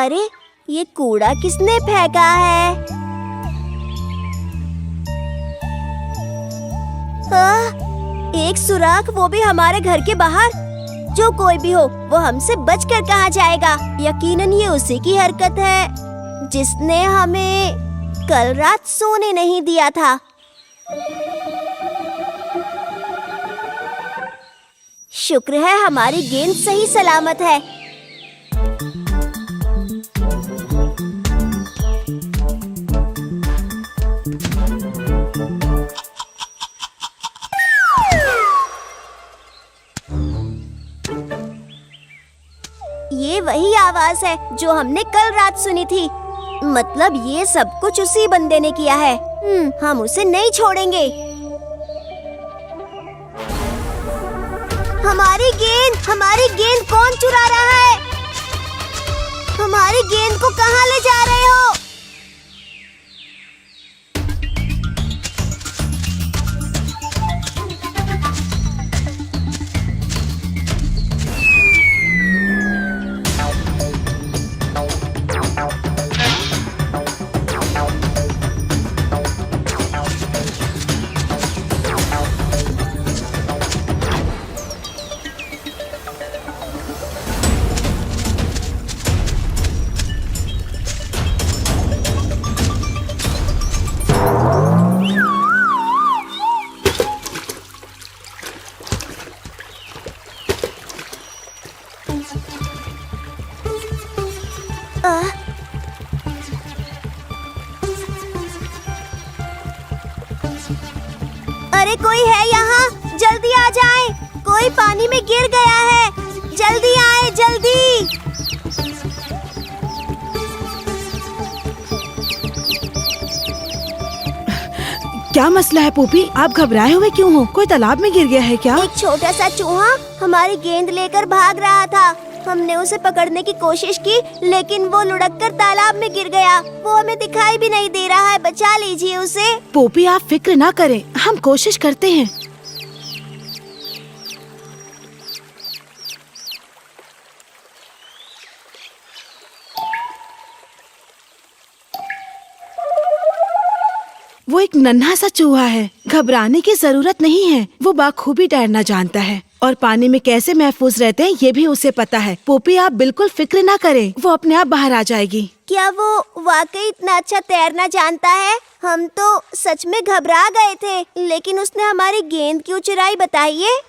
अरे, ये कूड़ा किसने फेंका है? एक सुराख, वो भी हमारे घर के बाहर। जो कोई भी हो, वो हमसे बचकर कहाँ जाएगा? यकीनन ये उसी की हरकत है जिसने हमें कल रात सोने नहीं दिया था। शुक्र है हमारी गेंद सही सलामत है। ये वही आवाज है जो हमने कल रात सुनी थी। मतलब ये सब कुछ उसी बंदे ने किया है। हम उसे नहीं छोड़ेंगे। हमारी गेंद कौन चुरा रहा है? हमारी गेंद को कहाँ ले जा रहे हो? अरे, कोई है यहाँ? जल्दी आ जाए, कोई पानी में गिर गया है। जल्दी आए, जल्दी। क्या मसला है पोपी? आप घबराए हुए क्यों हो? कोई तालाब में गिर गया है क्या? एक छोटा सा चूहा हमारी गेंद लेकर भाग रहा था। हमने उसे पकड़ने की कोशिश की, लेकिन वो लुढ़ककर तालाब में गिर गया। वो हमें दिखाई भी नहीं दे रहा है। बचा लीजिए उसे। पोपी, आप फिक्र ना करें, हम कोशिश करते हैं। वो एक नन्हा सा चूहा है। घबराने की जरूरत नहीं है। वो बाखूबी तैरना जानता है और पानी में कैसे महफूज रहते हैं ये भी उसे पता है। पोपी, आप बिल्कुल फिक्र ना करें, वो अपने आप बाहर आ जाएगी। क्या वो वाकई इतना अच्छा तैरना जानता है? हम तो सच में घबरा गए थे, लेकिन उसने हमारी गेंद क्यों चुराई, बताइए?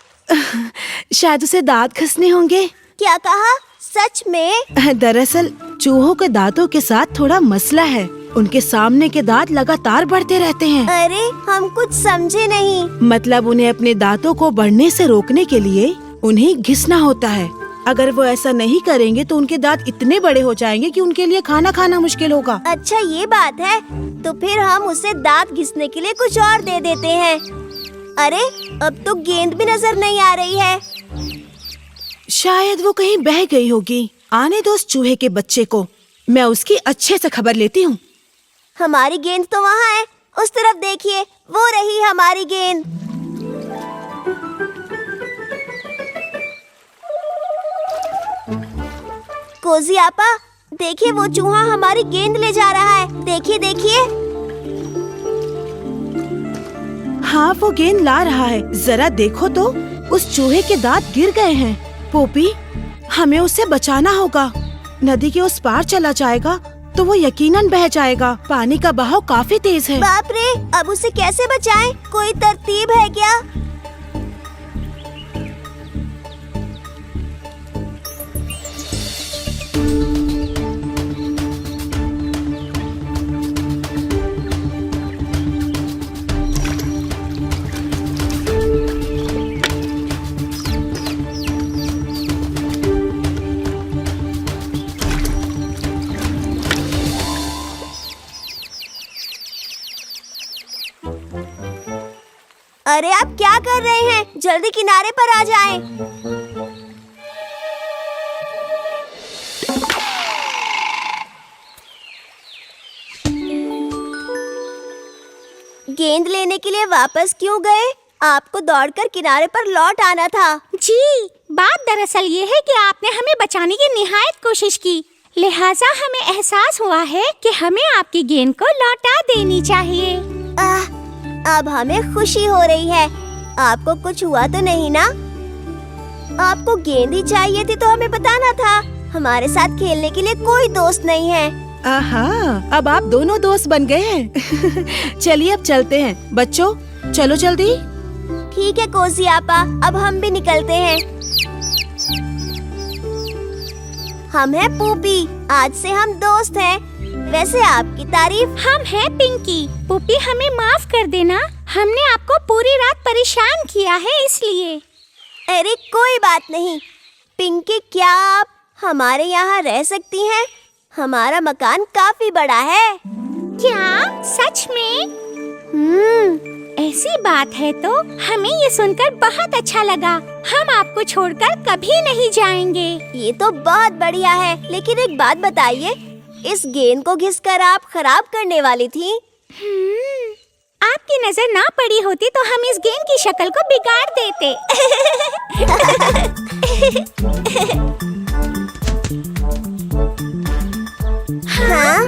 शायद उसे दांत घसने होंगे। क्या कहा? सच में? दरअसल चूहों के दांतों के साथ थोड़ा मसला है। उनके सामने के दांत लगातार बढ़ते रहते हैं। अरे, हम कुछ समझे नहीं। मतलब उन्हें अपने दांतों को बढ़ने से रोकने के लिए उन्हें घिसना होता है। अगर वो ऐसा नहीं करेंगे तो उनके दांत इतने बड़े हो जाएंगे कि उनके लिए खाना खाना मुश्किल होगा। अच्छा, ये बात है। तो फिर हम उसे दांत घिसने के लिए कुछ और दे देते हैं। अरे, अब तो गेंद भी नजर नहीं आ रही है। शायद वो कहीं बह गई होगी। आने दो उस चूहे के बच्चे को, मैं उसकी अच्छे से खबर लेती हूँ। हमारी गेंद तो वहाँ है, उस तरफ देखिए, वो रही हमारी गेंद। कोजी आपा, देखिए वो चूहा हमारी गेंद ले जा रहा है। देखिए देखिए। हाँ, वो गेंद ला रहा है। जरा देखो तो, उस चूहे के दांत गिर गए हैं। पोपी, हमें उसे बचाना होगा। नदी के उस पार चला जाएगा तो वो यकीनन बह जाएगा। पानी का बहाव काफी तेज है। बाप रे, अब उसे कैसे बचाएं? कोई तरतीब है क्या? अरे, आप क्या कर रहे हैं? जल्दी किनारे पर आ जाएं। गेंद लेने के लिए वापस क्यों गए? आपको दौड़कर किनारे पर लौट आना था। जी, बात दरअसल ये है कि आपने हमें बचाने की निहायत कोशिश की, लिहाजा हमें एहसास हुआ है कि हमें आपकी गेंद को लौटा देनी चाहिए। अब हमें खुशी हो रही है। आपको कुछ हुआ तो नहीं ना? आपको गेंद ही चाहिए थी तो हमें बताना था। हमारे साथ खेलने के लिए कोई दोस्त नहीं है। आहा, अब आप दोनों दोस्त बन गए हैं। चलिए अब चलते हैं बच्चों, चलो जल्दी। ठीक है कोजी आपा, अब हम भी निकलते हैं। हम हैं पूपी, आज से हम दोस्त हैं। वैसे आपकी तारीफ। हम हैं पिंकी। पुप्पी हमें माफ कर देना, हमने आपको पूरी रात परेशान किया है इसलिए। अरे कोई बात नहीं पिंकी, क्या आप हमारे यहाँ रह सकती हैं? हमारा मकान काफी बड़ा है। क्या सच में? ऐसी बात है तो हमें ये सुनकर बहुत अच्छा लगा। हम आपको छोड़कर कभी नहीं जाएंगे। ये तो बहुत बढ़िया है, लेकिन एक बात बताइए, इस गेंद को घिसकर आप खराब करने वाली थी। आपकी नजर ना पड़ी होती तो हम इस गेंद की शक्ल को बिगाड़ देते। हाँ?